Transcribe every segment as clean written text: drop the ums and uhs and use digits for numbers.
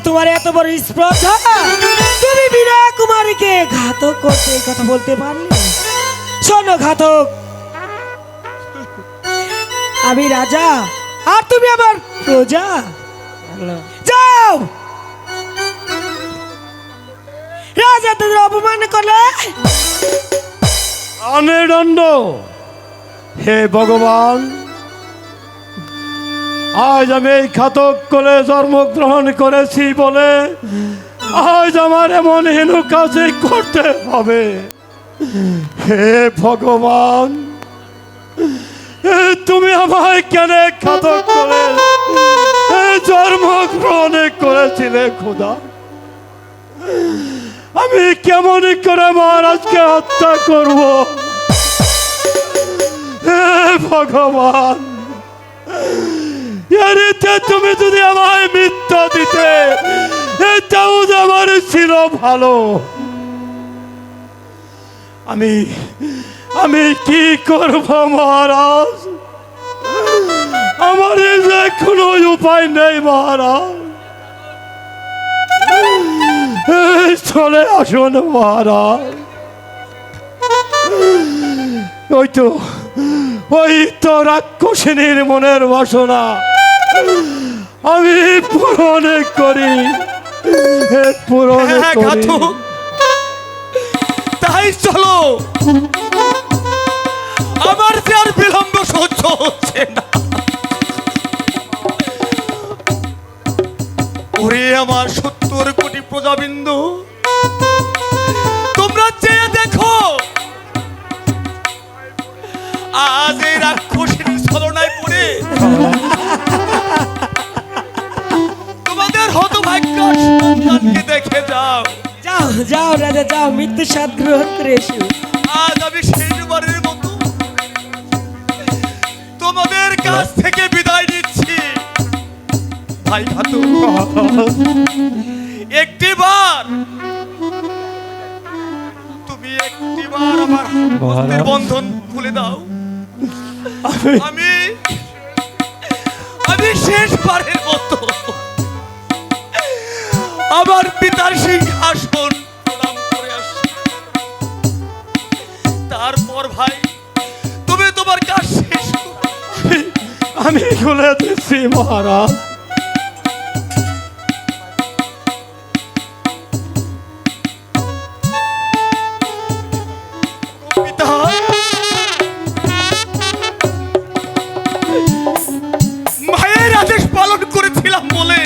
তোমার এত বড় স্পর্ধা, তুমি বীণা কুমারীকে ঘাতক করতে কথা বলতে পারলে? শোনো ঘাতক, আমি রাজা আর তুমি আমার প্রজা। যাও, রাজা তোদের অপমান করলে আনেদণ্ড। হে ভগবান, আজ আমি এই ঘাতক করে জন্মগ্রহণ করেছি বলে আজ আমার এমন হীন কাজে করতে হবে। হে ভগবান, তুমি আমায় কেন ঘাতক করে জন্মগ্রহণ করেছিলে খোদা? আমি কেমন করে মহারাজকে হত্যা করব? হে ভগবান, এতে তুমি যদি আমায় মৃত্যু দিতে তাও আমার ছিল ভালো। আমি আমি কি করব মহারাজ? আমার যে কোনো উপায় নেই মহারাজ। চলে আসুন মহারাজ। ওই তো রাক্ষসিনীর মনের বাসনা আমি পূরণ করি, পূরণ করি। তাই চলো, আমার যে আর বিলম্ব সহ্য হচ্ছে না। ওরে আমার 70 কোটি প্রজাবিন্দু, তোমরা চেয়ে দেখো আজ এই রাক্ষসীর ছলনায় পড়ে তোমাদের হতভাগ্য সন্তানকে দেখে যাও। যাও যাও রাজা, যাও, মৃত্যু স্বাদ গ্রহণ করে এসো। আজ আমি শেষবারের মতো তোমাদের কাছ থেকে বিদায় নিচ্ছি। ভাই ঘাতক, একটিবার তুমি একটিবার আমার হস্তের বন্ধন খুলে দাও। আমি আমি শেষবারের মতো আমার পিতার সিংহাসন প্রণাম করে আসছি। তারপর ভাই তুমি তোমার কাজ শেষ করো। আমি খুলে দিচ্ছি মহারাজ। পিতা, মায়ের আদেশ পালন করেছিলাম বলে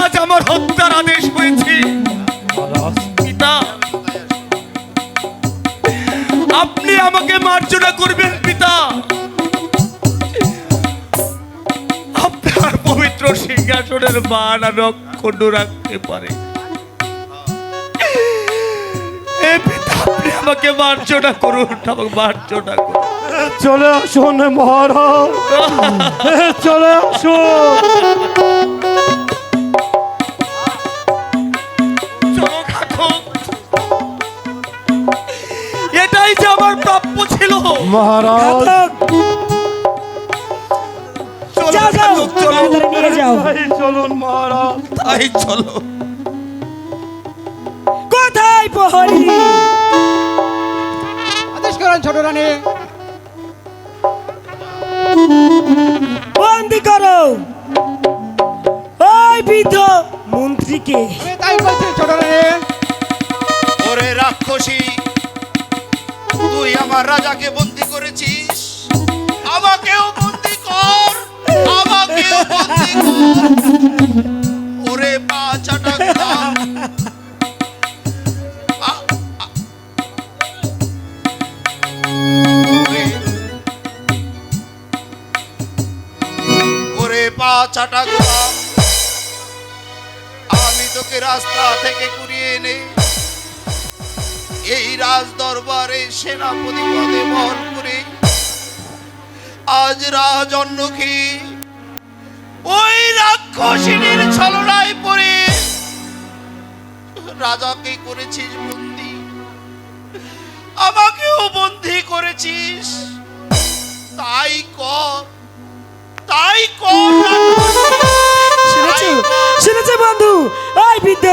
আজ আমার হত্যার আদেশ হয়েছে। পিতা, আপনি আমাকে মার্জনা করবেন পিতা। আপনার পবিত্র সিংহাসনের মান আমি অক্ষুণ্ণ রাখতে পারি। এ পিতা, আপনি আমাকে মার্জনা করুন, আমাকে মার্জনা করুন। চলে আসুন মহারাজ, চলে আসুন। চলো ঘাতক, এটাই যে আমার প্রাপ্য ছিল মহারাজ ঘাতক, চলো যাও যাও, ঘাতক, চলো। তাড়াতাড়ি নিয়ে যাও। তাই চলুন মহারাজ। তাই চলো। কোথায় প্রহরী? আদেশ করেন ছোট রানী। বন্দি করো ওই বৃদ্ধ মন্ত্রীকে। আমি তাই বলছি ছোট রানী। ওরে রাক্ষসী, তুই আমার রাজাকে বন্দি করেছিস, আমাকেও বন্দি কর, আমাকেও বন্দি কর। ওরে পা চাটা গোলাম, ওরে পা চাটা গোলাম, আমি তোকে রাস্তা থেকে কুড়িয়ে এনে এই রাজ দরবারে সেনাপতি পদে বহন করে আজ রাজ অন্নকে ওই রাক্ষসিনীর ছলনায় পড়ে রাজাকে করেছিস বন্দি, আমাকেও বন্দি করেছিস। তাই কর, তাই কর শুনেছো শুনেছো বন্ধু, ওই বৃদ্ধ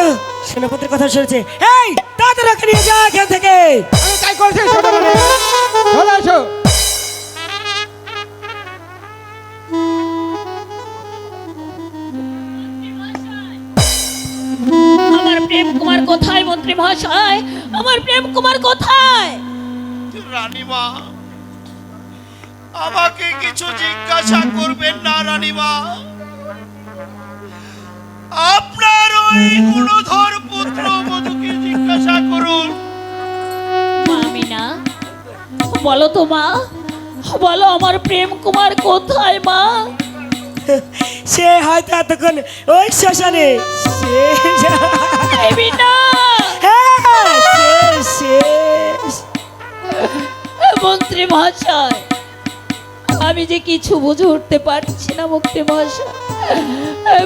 সেনাপতির কথা শুনেছে। এই তাড়াতাড়ি ওকে নিয়ে যা এখান থেকে। আমি তাই করছি ছোট রানী। চলে এসো। আমার প্রেম কুমার কোথায় মন্ত্রী মহাশয়? আমার প্রেম কুমার কোথায়? রানীমা, আমাকে কিছু জিজ্ঞাসা করবেন না রানীমা। আপনার ওই গুণধর পুত্র মধুকে জিজ্ঞাসা করুন। মা আমিনা, বলো তো মা, বলো আমার প্রেম কুমার কোথায় মা? সে হয়তো এতক্ষণ ওই শ্মশানে। আমিনা, মন্ত্রী মহাশয়, আমি যে কিছু বুঝে উঠতে পারছি না মন্ত্রী মহাশয়।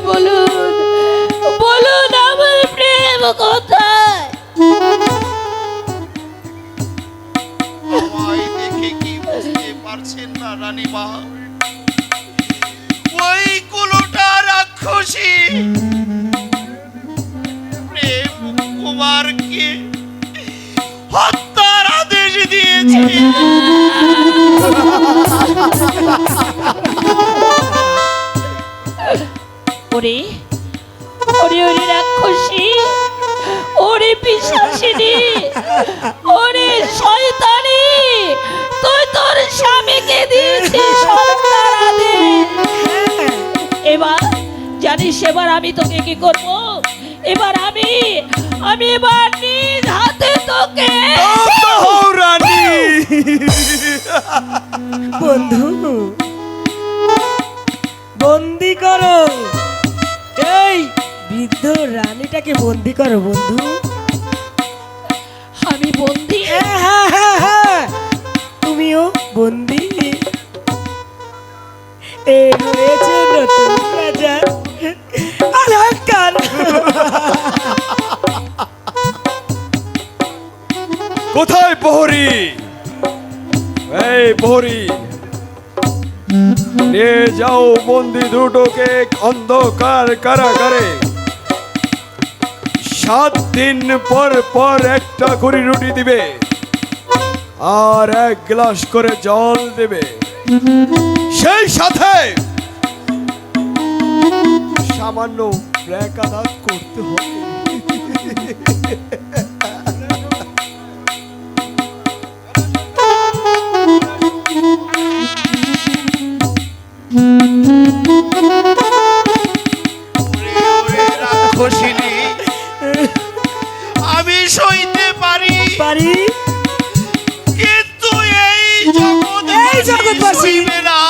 বলুন বলুন আমার প্রেম কোথায়? আমায় দেখে কি বুঝতে পারছেন না রানীমা? ওই কুলোটা রাক্ষসী প্রেম কুমারকে হত্যার আদেশ দিয়েছে। ওরে ওরে ওরে রাক্ষসী, ওরে পিশাচিনী, ওরে শয়তানি, তুই তোর স্বামীকে দিয়েছিস হত্যার আদেশ। এবার জানিস এবার আমি তোকে কি করব? এবার আমি এবার নিজ হাতে তোকে রানী বন্ধু বন্দি করো, এই বৃদ্ধ রানীটাকে বন্দি করো বন্ধু। আমি বন্দি? হ্যাঁ, হ্যাঁ, হ্যাঁ, হ্যাঁ, তুমিও বন্দি। এই হয়েছে নতুন রাজা অলঙ্কার। কোথায় প্রহরী? এই প্রহরী, নিয়ে যাও বন্দি দুটোকে অন্ধকার কারাগারে। 7 দিন পর পর একটা করে রুটি দিবে আর 1 গ্লাস করে জল দেবে। সেই সাথে সামান্য ব্যাঘাত করতে হবে। ওরে ওরে রাক্ষসিনী, আমি সইতে পারি পারি, কিন্তু এই জগৎবাসী সইবে না।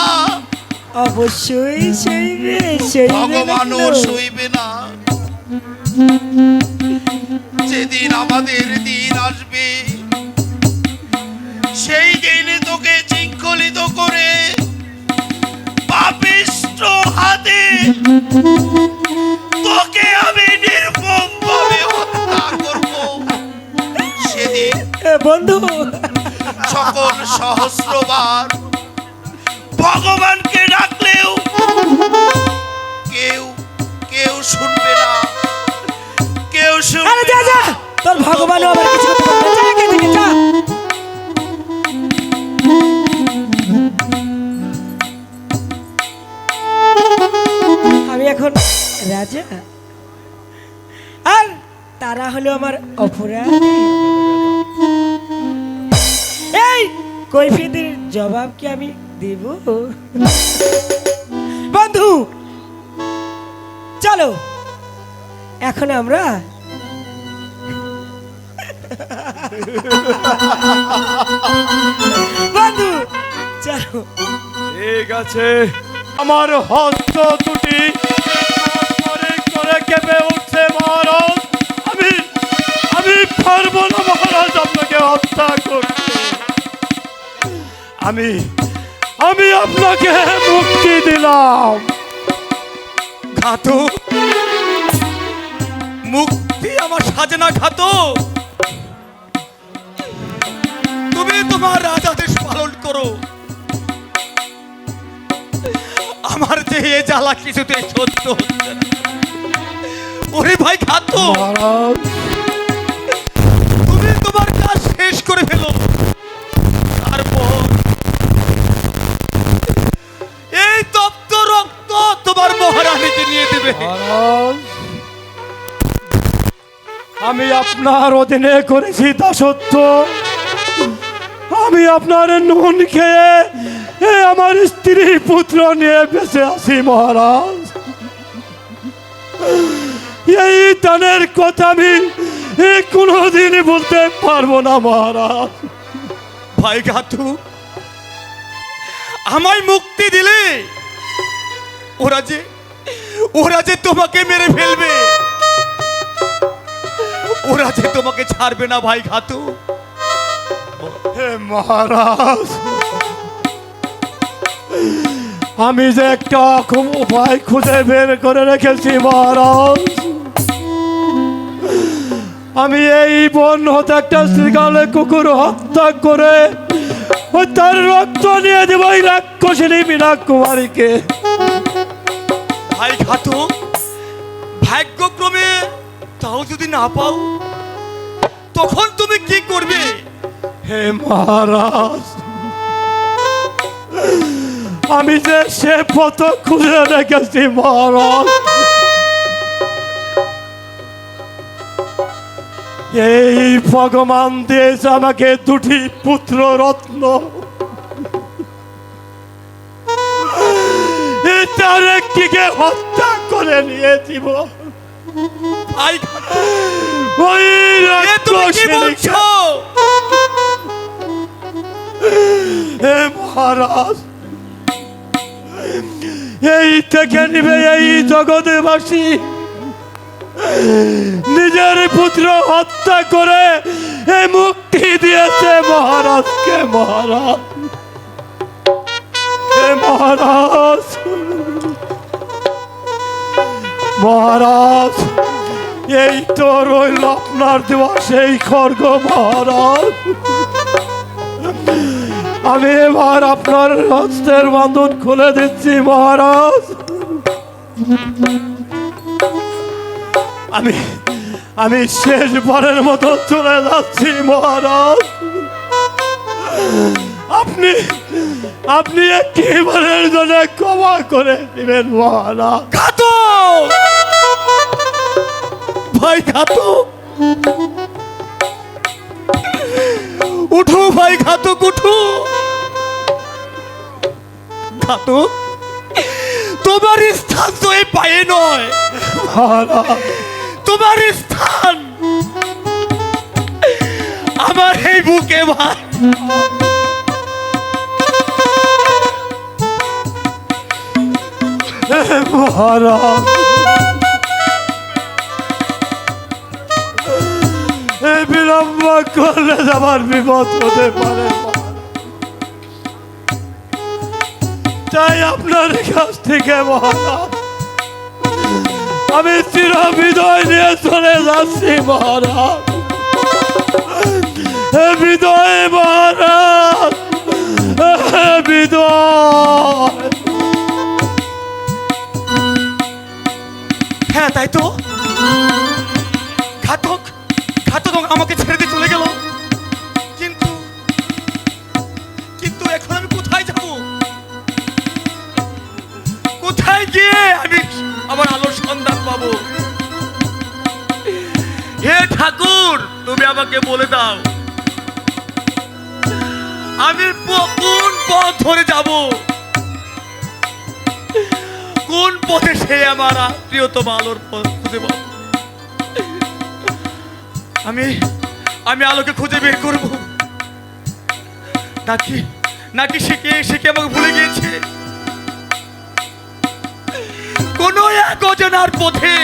অবশ্যই সইবে, সইবে ভগবানও না কেন? সইবে না। যেদিন আমাদের দিন আসবে, সেই দিনে তোকে শৃঙ্খলিত করে পাপিষ্ঠ হাতে তোকে আমি নির্মমভাবে হত্যা করব। সেদিন বন্ধু সকল সহস্রবার ভগবানকে ডাকলেও কেউ কেউ শুনবে না, কেউ আরে শুনবে যা যা, না। তোর ভগবানও আবার কিছু করতে পারবে না। যা এখান থেকে, যা। আমি এখন রাজা আর তারা হলো আমার অপরাধী। এই কৈফিয়তের জবাব কি আমি দেব? বন্ধু চলো এখন আমরা বন্ধু চলো। ঠিক আছে, আমার হস্ত দুটি করে করে কেঁপে উঠছে মহারাজ। আমি পারবো না মহারাজ আপনাকে হত্যা করতে। আমি আপনাকে মুক্তি দিলাম। ঘাতক, মুক্তি আমার সাজনা ঘাতক। তুমি তোমার রাজাদেশ পালন করো, আমার যে এ জ্বালা কিছুতেই সহ্য হচ্ছে না। ওরে ভাই ঘাতক, মহারাজ তুমি তোমার কাজ শেষ করে ফেলো, তারপর এই তপ্ত রক্ত তোমার মহারানীকে নিয়ে দেবে। মহারাজ আমি আপনার অধীনে করেছি দাসত্ব, আমি আপনার নুন খেয়ে আমার স্ত্রী পুত্র নিয়ে বেঁচে আছি মহারাজ। এই দানের কথা আমি কোনোদিন বলতে পারবো না মহারাজ। ভাই ঘাতক, আমায় মুক্তি দিলে ওরা যে তোমাকে মেরে ফেলবে, ওরা যে তোমাকে ছাড়বে না ভাই ঘাতক। হে মহারাজ, আমি যে একটা উপায় খুঁজে বের করে রেখেছি মহারাজ। আমি এই বন হতে একটা শ্রীকালে কুকুর হত্যা করে ওই তার রক্ত নিয়ে দেব ওই রাক্ষসিনী মীনা কুমারীকে। ভাই ঘাতক, ভাগ্যক্রমে তাও যদি না পাও, তখন তুমি কি করবে? হে মহারাজ, আমি যে সে পথ খুঁজে রেখেছি মহারাজ। এই ভগবান দিয়েছে আমাকে দুটি পুত্র রত্ন, তার একটিকে হত্যা করে নিয়ে দিব। ভাই ঘাতক, ওই এ তুমি কি বলছো? হে মহারাজ, এই থেকে নিবে এই জগৎবাসী নিজের পুত্র হত্যা করে এই মুক্তি দিয়েছে মহারাজকে। মহারাজ, হে মহারাজ, মহারাজ, এই তো রইল আপনার দেওয়া সেই খড়গ মহারাজ। আমি এবার আপনার হস্তের বাঁধন খুলে দিচ্ছি মহারাজ। আমি শেষবারের মতো চলে যাচ্ছি মহারাজ। আপনি একেবারের জন্য ক্ষমা করে দিবেন মহারাজ। ঘাতক, ভাই ঘাতক, উঠো ভাই ঘাতক, উঠো। ঘাতক, তোমার স্থান তো এই পায়ে নয় মহারাজ, তোমার স্থান আমার এই বুকে ভাই। মহারাজ, এই বিলম্ব করলে আমার বিপদ হতে পারে। তাই আপনার কাছ থেকে মহারাজ আমি চির বিদায় নিয়ে চলে যাচ্ছি মহারাজ। বিদায় মহারাজ, বিদায়। হ্যাঁ তাই তো, ঘাতক ঘাতক আমাকে ছেড়ে দিয়ে চলে গেল, কিন্তু কিন্তু এখন আমি কোথায় যাব? কোথায় গিয়ে আমি আমার আলোর সন্ধান পাবো? হে ঠাকুর, তুমি আমাকে বলে দাও, আমি কোন পথ ধরে যাব? কোন পথে সে আমার প্রিয়তম আলোর পথ খুঁজে পাবো? আমি আলোকে খুঁজে বের করবো, নাকি সে আমাকে ভুলে গিয়েছে কোন এক অজানার পথে?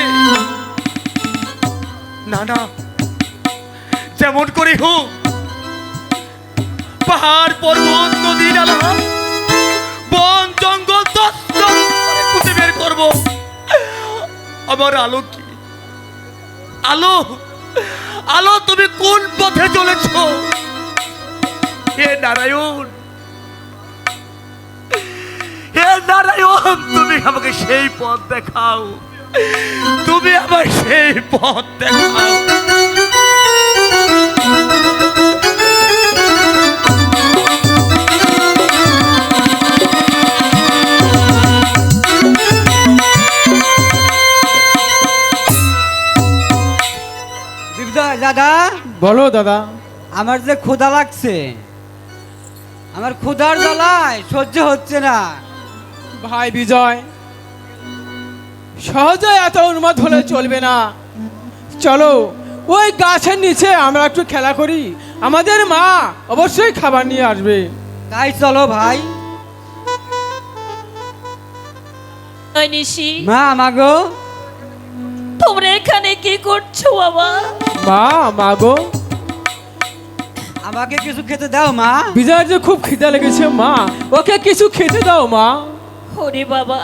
না না, যেমন করে হোক পাহাড় পর্বত নদী নালা বন জঙ্গল খুঁজে বের করবো আমার আলো কি। আলো, আলো, তুমি কোন পথে চলেছ? হে নারায়ণ, হে হে নারায়ণ, তুমি আমাকে সেই পথ দেখাও, তুমি আমার সেই পথ দেখাও। বিজয় দাদা, বলো দাদা। আমার যে ক্ষুধা লাগছে, আমার ক্ষুধার জ্বালায় সহ্য হচ্ছে না। ভাই বিজয়, সহজে এত উন্মাদ হলে চলবে না। চলো ওই গাছের নিচে আমরা একটু খেলা করি, আমাদের মা অবশ্যই খাবার নিয়ে আসবে। তাই চলো ভাই। ওই নিশি, মা আমাগো, তোমরা এখানে কি করছো বাবা? মা, মা গো, আমাকে কিছু খেতে দাও মা। বিজয়ের যে খুব খিদে লেগেছে মা, ওকে কিছু খেতে দাও মা। ওরে বাবা,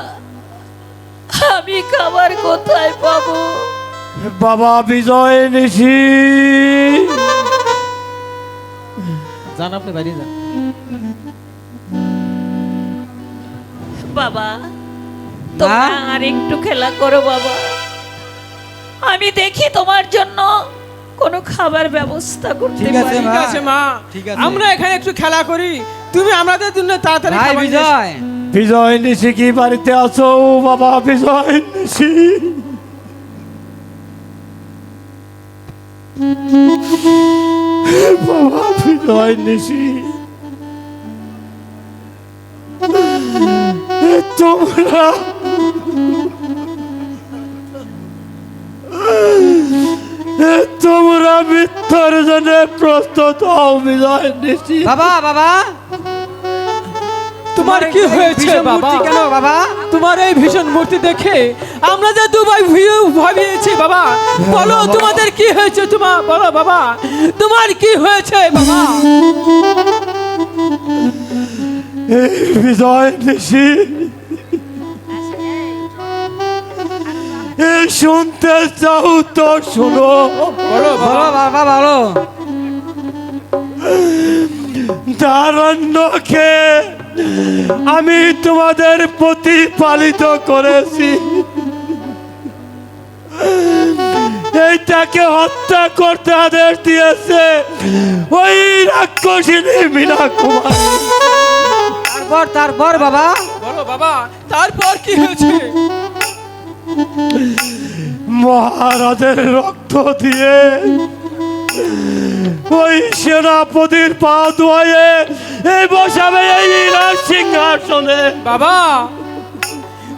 আমি খাবার কোথায় পাবো? বাবা বিজয় নিশি, যান আপনি বাইরে যান। বাবা, তোমরা আর একটু খেলা করো বাবা, আমি দেখি তোমার জন্য কোনো খাবার ব্যবস্থা করতে ঠিক আছে, পারি। ঠিক আছে মা, ঠিক আছে। আমরা এখানে একটু খেলা করি, তুমি আমাদের জন্য তাড়াতাড়ি ভাই খাবার নিয়ে এসো। বিজয়, বিজয় নিশি কি বাড়িতে আছো? বাবা বিজয় নিশি, বাবা বিজয় নিশি, তোমরা তোমরা মৃত্যুর জন্য প্রস্তুত হও। বিজয় নিশি, বাবা বাবা, তোমার কি এই হয়েছে ভীষণ বাবা? মূর্তি কেন বাবা? তোমার এই ভীষণ মূর্তি দেখে আমরা যে দুবাই ভাবিয়েছি বাবা। বলো তোমাদের কি হয়েছে, তোমার বলো বাবা, তোমার কি হয়েছে বাবা? বিজয় নিশি, শুনতে চাও তো শুনো। বলো বলো বাবা বলো। তারণ্যকে আমি তোমাদের প্রতিপালিত করেছি, এইটাকে হত্যা করতে আদেশ দিয়েছে ওই রাক্ষসিনী মীনা কুমার। তারপর বাবা, বলো বাবা, তারপর কি হয়েছে? মহারাজের রক্ত দিয়ে ওই সেনাপতির পা ধোয়ে এই বসাবে এই রাজ সিংহাসনে। বাবা,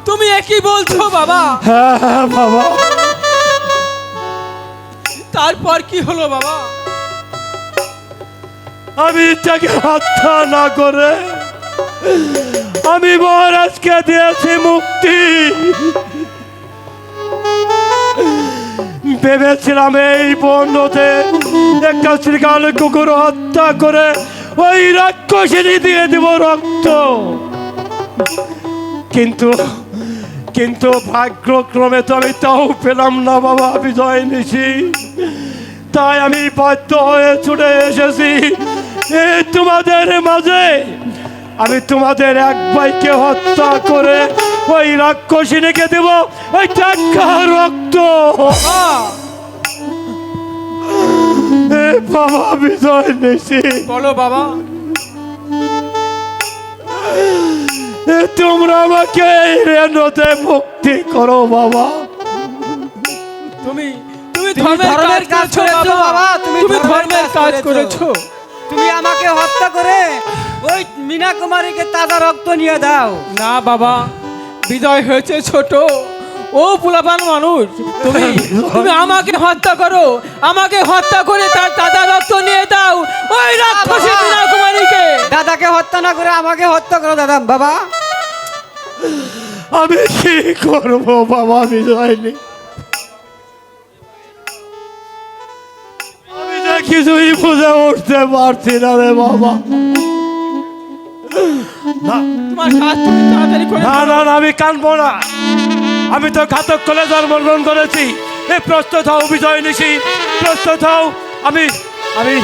তুমি একই বলছো বাবা? হ্যাঁ বাবা। তারপর কি হলো বাবা? আমি তাকে হত্যা না করে আমি মহারাজকে দিয়েছি মুক্তি। ভেবেছিলাম এই বন্যতে একটা শ্রীকাল কুকুর হত্যা করে ওই রাক্ষসিনী দিয়ে দিব রক্ত, কিন্তু কিন্তু ভাগ্যক্রমে তো আমি তাও পেলাম না বাবা বিজয় নিশি। তাই আমি বাধ্য হয়ে ছুটে এসেছি এই তোমাদের মাঝে। আমি তোমাদের এক ভাইকে হত্যা করে ওই রাক্ষসিনীকে দেব ওই টাটকা রক্ত। এ বাবা বিজয় নিশি, বলো বাবা। তোমরা আমাকে এই রেণুতে মুক্তি করো বাবা। তুমি তুমি ধর্মের কাজ করেছো বাবা, তুমি ধর্মের কাজ করেছো। তুমি আমাকে হত্যা করে ওই মীনা কুমারীকে তাজা রক্ত নিয়ে দাও। না বাবা, বিজয় হয়েছে ছোট, ও পুলাপান মানুষ। তুমি তুমি আমাকে হত্যা করো, আমাকে হত্যা করে তার তাজা রক্ত নিয়ে দাও ওই রাক্ষসী মীনা কুমারীকে। দাদাকে হত্যা না করে আমাকে হত্যা করো দাদা। বাবা আমি কি করবো বাবা বিজয় নিশি? আমি যে কিছুই বুঝে উঠতে পারছি না রে বাবা। তোমার কাজ তুমি তাড়াতাড়ি করে না না না, আমি কানবো না। আমি তো ঘাতক কোলে জন্মগ্রহণ করেছি। এ প্রস্তুত হও বিজয় নিশি, প্রস্তুত হও। আমি আমি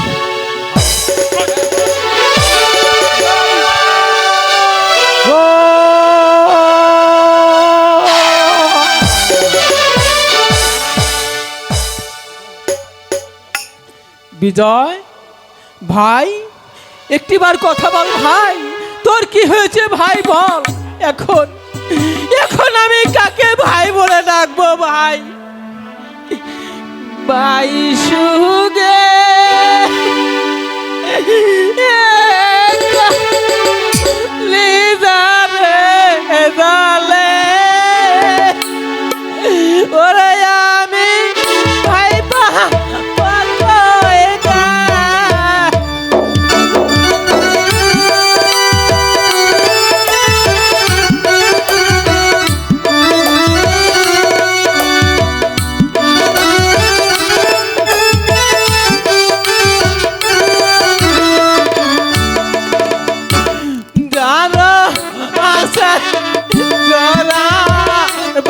ও বিজয় ভাই, একটিবার কথা বল ভাই, তোর কি হয়েছে ভাই বল। এখন এখন আমি কাকে ভাই বলে ডাকবো ভাই? ভাই সুগে ওরে আমি ভাই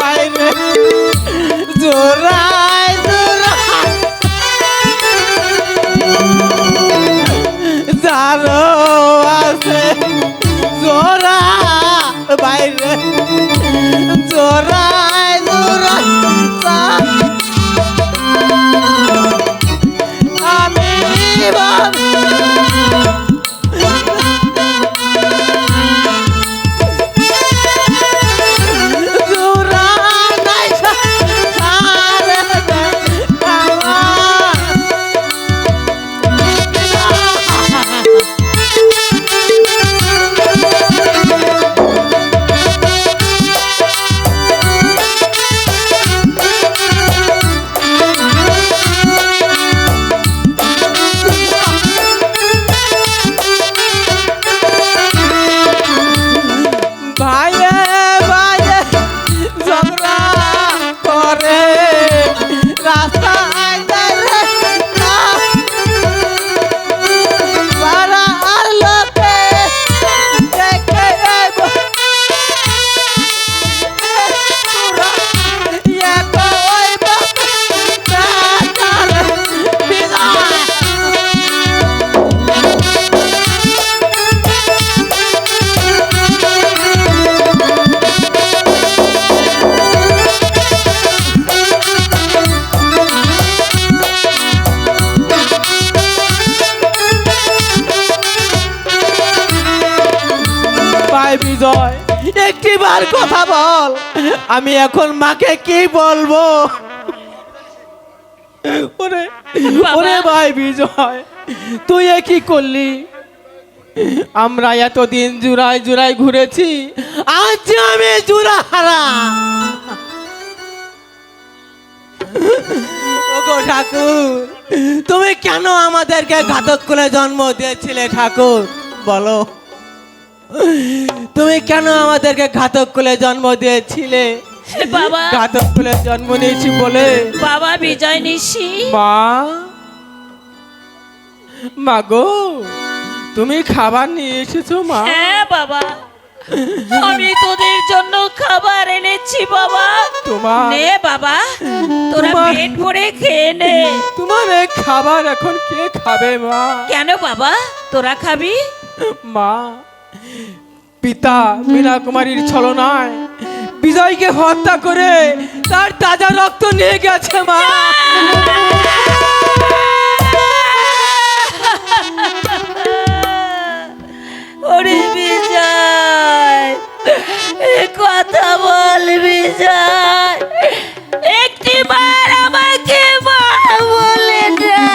বাইরে জোড়ায় যারো আছে জোড়া বাইরে জোড়ায় জোড়া আমি বিজয়, একটিবার কথা বল, আমি এখন মাকে কি বলবো? ওরে ওরে ভাই বিজয়, তুই এ কি করলি? আমরা এতদিন জুড়াই জুড়াই ঘুরেছি, আজ আমি জুড়া হারা। ওগো ঠাকুর, তুমি কেন আমাদেরকে ঘাতক করে জন্ম দিয়েছিলে ঠাকুর? বলো, তুমি কেন আমাদেরকে ঘাতক কুলে জন্ম দিয়েছিলে? বাবা, ঘাতক কুলে জন্ম নিয়েছি বলে। বাবা বিজয় নিশি, মা, মা গো, তুমি খাবার নিয়ে এসেছো মা? হ্যাঁ বাবা, আমি তোদের জন্য খাবার এনেছি বাবা। তোমার নে বাবা, তোরা পেট ভরে খেয়ে নে। তোমার এই খাবার এখন কে খাবে মা? কেন বাবা, তোরা খাবি? মা, পিতা মীনা কুমারীর ছলনায় বিজয়কে হত্যা করে তার তাজা রক্ত নিয়ে গেছে মা। ওরে বিজয়, কথা বল বিজয়, একটিবার আমাকে মা বলে না।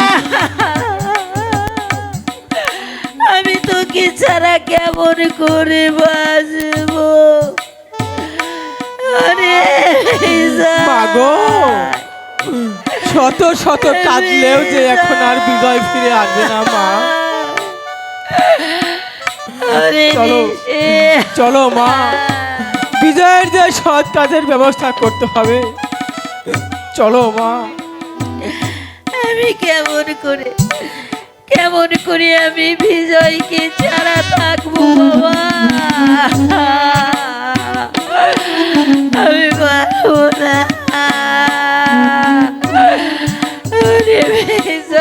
আমি তোকে ছাড়া কেমন করে বাঁচবো? আরে মা গো, শত শত কাঁদলেও যে এখন আর বিজয় ফিরে আসবে না মা। চলো চলো মা, বিজয়ের যে সৎ কাজের ব্যবস্থা করতে হবে। চলো মা। আমি কেমন করে আমি বিজয়কে ছাড়া থাকবো বাবা? আমি পারবো না। ওরে বিজয়,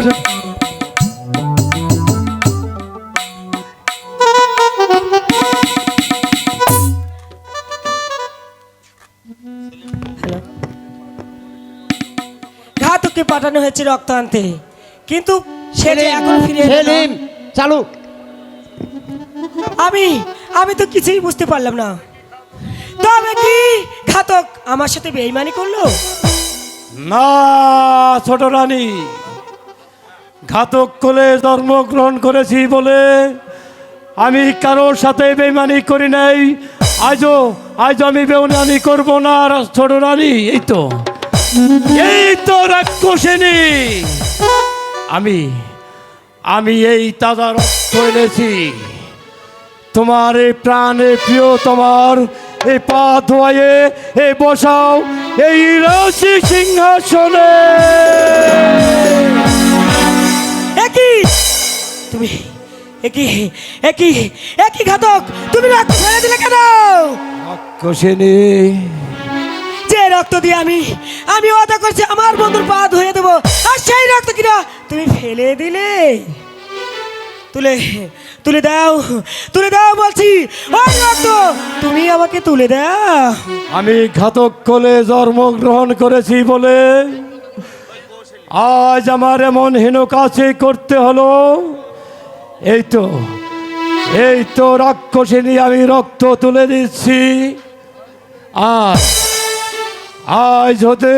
আসেন। ঘাতককে পাঠানো হয়েছে রক্ত আনতে, কিন্তু সে যে এখন ফিরে এলো না। চালু। আমি তো কিছুই বুঝতে পারলাম না। তবে কি ঘাতক আমার সাথে বেইমানি করলো? না ছোট রানী, ঘাতক কোলে জন্মগ্রহণ করেছি বলে আমি কারোর সাথে বেইমানি করি নাই। আজও আমি বেইমানি করব না ছোট রানী। এই তো রাক্ষসিনী, আমি এই তাজা রক্ত এনেছি তোমার এই প্রাণে প্রিয়, তোমার এই পা ধোয়ে এই বসাও এই রাশি সিংহাসনে। একই তুমি একই ঘাতক, তুমি রক্ত ফেলে দিলে কেন? রাক্ষসিনী, যে রক্ত দিয়ে আমি ওয়াদা করছি আমার বন্ধুর পা ধুয়ে দেবো, আর সেই রক্ত কিনা তুমি ফেলে দিলে। তুলে দাও বলছি, ওই রক্ত তুমি আমাকে তুলে দাও। আমি ঘাতক কোলে জন্মগ্রহণ করেছি বলে আজ আমার এমন হীন কাছে করতে হলো। এই তো রাক্ষসিনী, আমি রক্ত তুলে দিচ্ছি। আজ হতে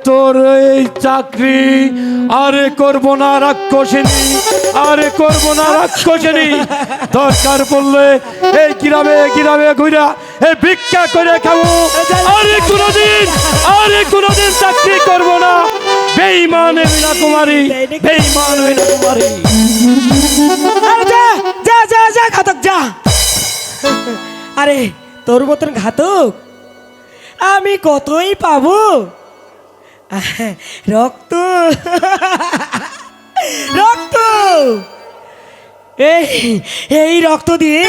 তোর এই চাকরি আরে করবো না রাক্ষসিনী, আরে করবো না রাক্ষসিনী। দরকার পড়লে এই গ্রামে ঘুরা এই ভিক্ষা করে খাবো। আরে কোনোদিন চাকরি করবো না। বেঈমান মীনা কুমারী, বেঈমান মীনা কুমারী। আরে যা ঘাতক যা। আরে তোর মতন ঘাতক আমি কতই পাবো? রক্ত এই রক্ত দিয়ে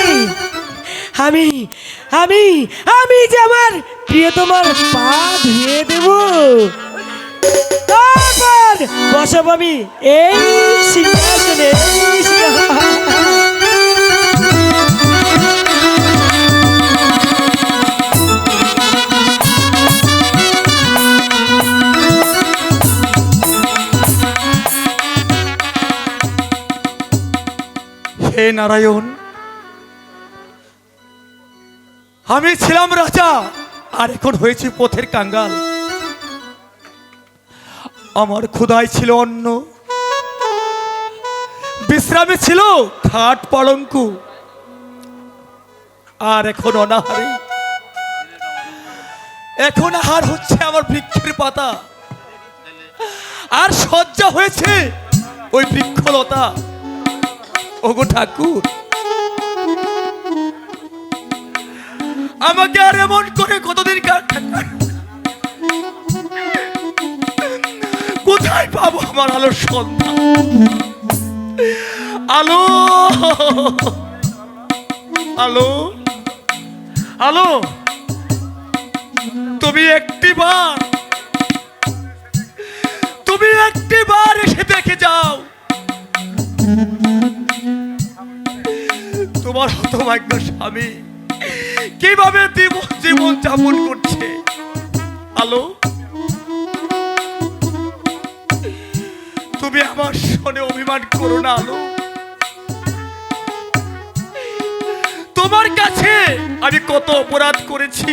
আমি যে আমার প্রিয়তমার পা ধুয়ে দেব, তারপর বসাবো আমি এই সিংহাসনে। হে নারায়ণ, আমি ছিলাম রাজা আর এখন হয়েছি পথের কাঙ্গাল। আমার ক্ষুধায় ছিল অন্ন, বিশ্রামে ছিল খাট পালঙ্ক, আর এখন অনাহারে। এখন আহার হচ্ছে আমার বৃক্ষের পাতা, আর শয্যা হয়েছে ওই বৃক্ষলতা। ওগো ঠাকুর, আমাকে আর এমন করে কতদিন কোথায় পাবো আমার আলোর সন্ধান? আলো আলো আলো, তুমি একটিবার এসে দেখে যাও তোমার হতভাগ্য স্বামী কিভাবে জীবন যাপন করছে। আলো, তুমি আমার সনে অভিমান করো না। আলো, তোমার কাছে আমি কত অপরাধ করেছি,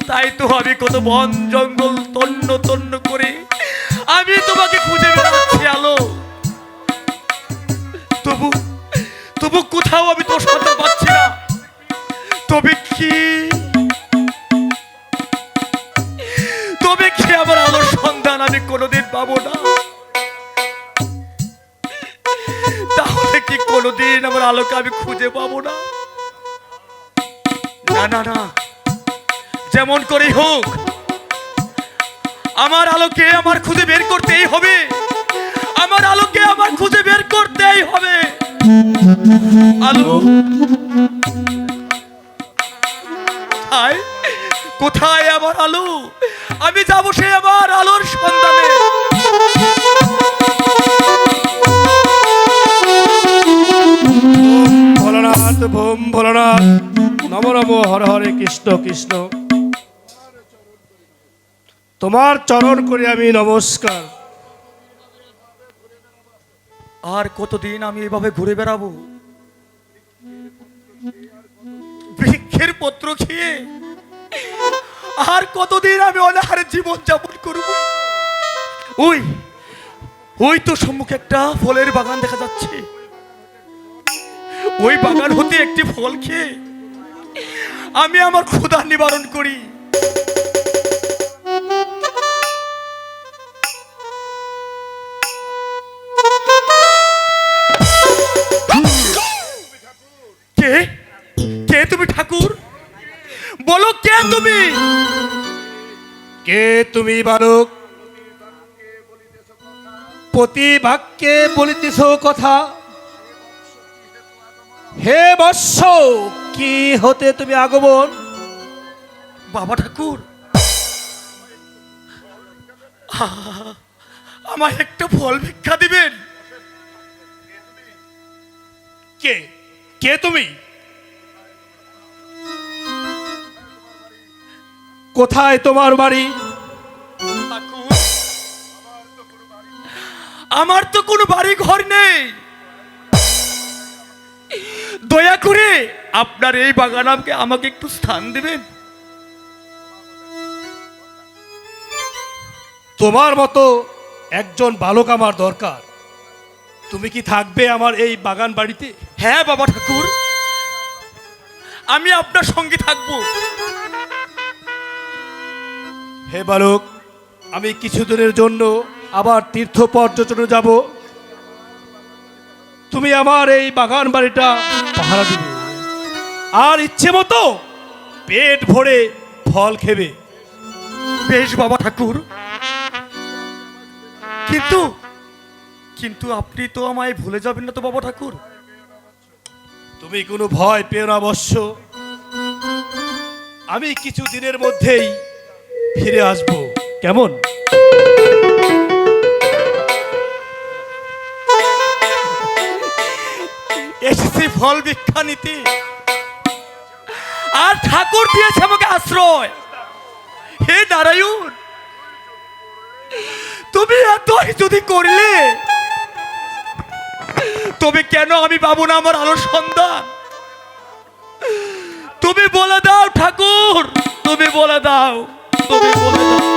তাই তো আমি কত বন জঙ্গল তন্ন করে আমি তোমাকে খুঁজে বেড়াচ্ছি। আলো, তবু কোথাও আমি তোর সন্ধান পাচ্ছি না। তবে কি আমার আলোর সন্ধান আমি কোনোদিন পাবো না? তাহলে কি কোনোদিন আমার আলোকে আমি খুঁজে পাবো না? না, যেমন করেই হোক আমার আলোকে আমার খুঁজে বের করতেই হবে। আমার আলোকে আমার খুঁজে বের করতেই হবে। আলো, কোথায় আমার আলো? আমি যাবো সে আমার আলোর সন্ধানে। কৃষ্ণ কৃষ্ণ, তোমার চরণ করে আমি নমস্কার। আর কতদিন আমি এভাবে ঘুরে বেড়াবো বৃক্ষের পত্র খেয়ে? আর কতদিন আমি অনাহারে জীবন যাপন করব? ওই ওই তো সম্মুখে একটা ফলের বাগান দেখা যাচ্ছে। ওই বাগান হতে একটি ফল খেয়ে আমি আমার ক্ষুধা নিবারণ করি। কে কে তুমি ঠাকুর? বলো কে তুমি? কে তুমি বালক? প্রতি বাক্যে বলিতেছ কথা। হে বৎস, কি হতে তুমি আগমন? বাবা ঠাকুর, আমায় একটা ফল ভিক্ষা দিবেন। কে কে তুমি? কোথায় তোমার বাড়ি? ঠাকুর, আমার তো কোনো বাড়ি ঘর নেই। দয়া করে আপনার এই বাগান আমাকে একটু স্থান দিবেন। তোমার মতো একজন বালক আমার দরকার। তুমি কি থাকবে আমার এই বাগান বাড়িতে? হ্যাঁ বাবা ঠাকুর, আমি আপনার সঙ্গে থাকবো। হে বালক, আমি কিছুদিনের জন্য আবার তীর্থ পর্যটনে যাব। তুমি আমার এই বাগান বাড়িটা পাহারা দিবে, আর ইচ্ছে মতো পেট ভরে ফল খেবে। বেশ বাবা ঠাকুর, কিন্তু কিন্তু আপনি তো আমায় ভুলে যাবেন না তো বাবা ঠাকুর? তুমি কোনো ভয় পেও না বৎস, আমি কিছু দিনের মধ্যেই ফিরে আসব। কেমন? এসেছি ফল ভিক্ষা নিতে, আর ঠাকুর দিয়েছে আমাকে আশ্রয়। হে নারায়ণ, তুমি এতই যদি করলে, তবে কেন আমি পাবো না আমার আলোর সন্ধান? তুমি বলে দাও ঠাকুর, তুমি বলে দাও, তুমি বলে দাও।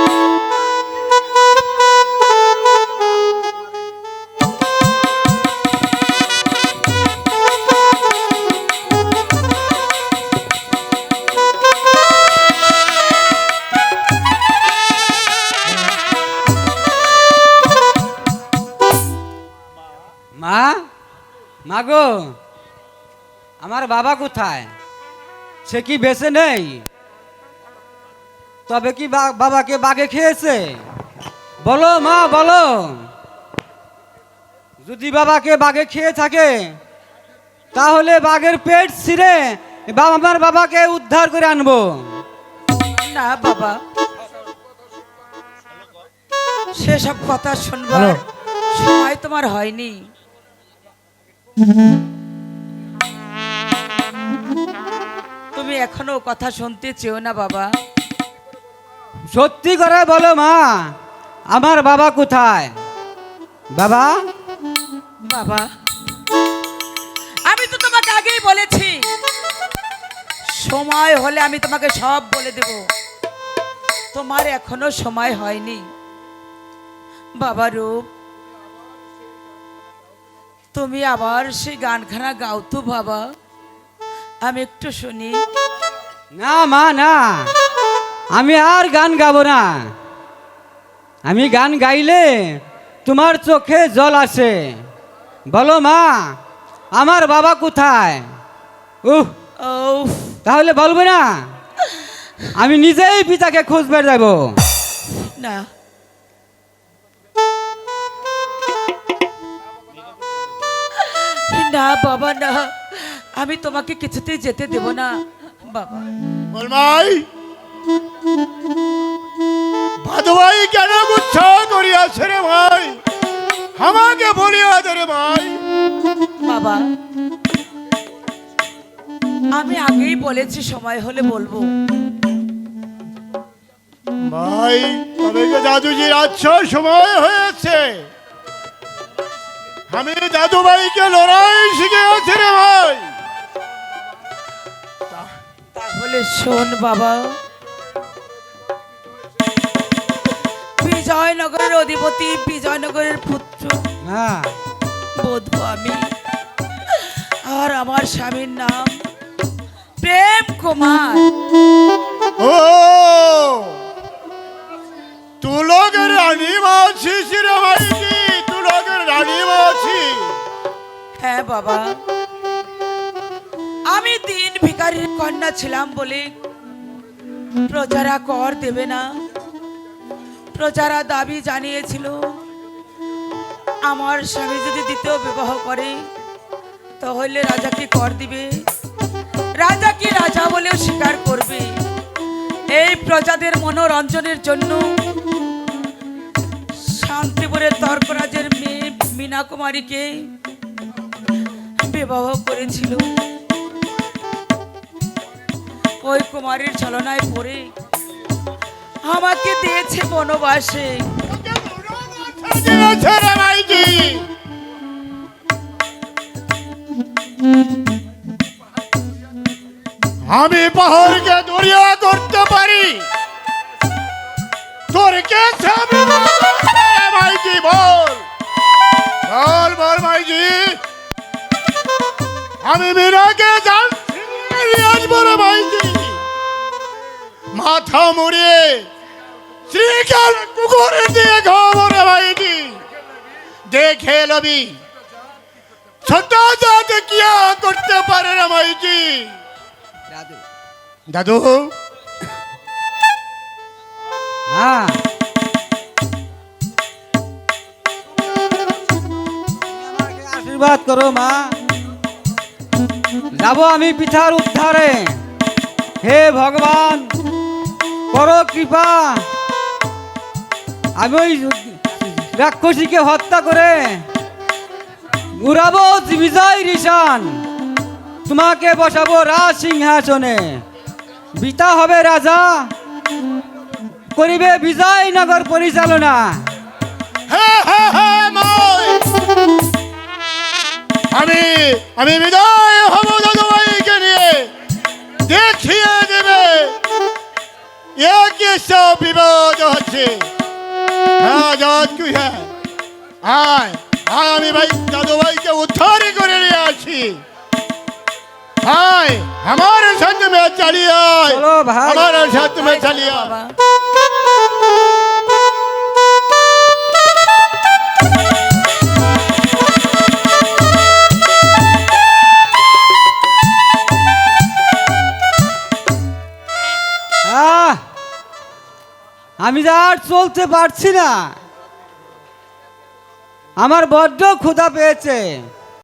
মা, মাগো, আমার বাবা কোথায়? সে কি বেঁচে নেই? তবে কি বাবাকে বাঘে খেয়েছে? বলো মা, বলো। যদি বাবাকে বাঘে খেয়ে থাকে, তাহলে বাঘের পেট ছিঁড়ে আমার বাবাকে উদ্ধার করে আনবো। না বাবা, সেসব কথা শুনবার সময় তোমার হয়নি। তুমি এখনো কথা শুনতে চেও না বাবা। সত্যি করে বলো মা, আমার বাবা কোথায়? বাবা, বাবা, আমি তো তোমাকে আগেই বলেছি, সময় হলে আমি তোমাকে সব বলে দেব। তোমার এখনো সময় হয়নি। বাবা রূপ, তুমি আবার সেই গানখানা গাও তো বাবা, আমি একটু শুনি। না মা, না, আমি আর গান গাবো না। আমি গান গাইলে তোমার চোখে জল আসে। বলো মা, আমার বাবা কোথায়? উহ, উফ, তাহলে বলবো না? আমি নিজেই পিতাকে খুঁজবে যাব। না, না বাবা, না, আমি তোমাকে কিছুতেই যেতে দেব না বাবা। ভাই, ভাই কেন গুচ্ছ করিয়াছে রে ভাই? আমাকে বলিয়া দে রে ভাই। বাবা, আমি আগেই বলেছি সময় হলে বলবো। ভাই তবে যে দাদুজির আচ্ছা সময় হয়েছে, আমি দাদু ভাইকে লড়াই শিখিয়েছি রে ভাই। তাহলে শোন বাবা, বিজয়নগরের অধিপতি, বিজয়নগরের পুত্র হ্যাঁ বধূ আমি, আর আমার স্বামীর নাম প্রেম কুমার। ও तू लोग रानी माछी रे भाई जी, तू लोग रानी माछी। হ্যাঁ বাবা, আমি দিন ভিখারির কন্যা ছিলাম বলে প্রজারা কর দেবে না। প্রজারা দাবি জানিয়েছিল আমার স্বামী যদি দ্বিতীয় বিবাহ করে তাহলে রাজাকে কর দিবে, রাজা কি রাজা বলেও স্বীকার করবে। এই প্রজাদের মনোরঞ্জনের জন্য শান্তিপুরের তর্করাজের মেয়ে মীনা কুমারীকে বিবাহ করেছিল। ওই কুমারীর ছলনায় পড়ে আমাকে দিয়েছে বনবাসে। আমি পাহাড়কে দরিয়া করতে পারি, তোর কে ভাইজি? বল বল বল ভাইজি। আমি মীরাকে আসবো রে ভাইজি, মাথা মুড়িয়ে শ্রীকাল কুকুরে দিয়ে খাবো রে ভাইজি। দেখে লবি ছোট জাত কিয়া করতে পারে রে ভাইজি। দাদু হ্যাঁ আশীর্বাদ করো মা, যাব আমি পিতার উদ্ধারে। হে ভগবান করো কৃপা, আমি ওই রাক্ষসীকে হত্যা করে উড়াবো বিজয় ঋষান, তোমাকে বসাবো রাজ সিংহাসনে। পিতা হবে রাজা, করিবে বিজয়নগর পরিচালনা। আমি বিদায় হব দাদু ভাইকে নিয়ে, দেখিয়ে দেবে সব বিপদ হচ্ছে। আয় আয়, আমি ভাই দাদু ভাইকে উদ্ধার করে নিয়ে আসি। আয় আমার সাথে में চালিয়ে আয়, চলো ভাই। আমার সাথে में চালিয়ে আয়। বাবা আমি যা আর চলতে পারছি না, আমার বড্ড ক্ষুধা পেয়েছে।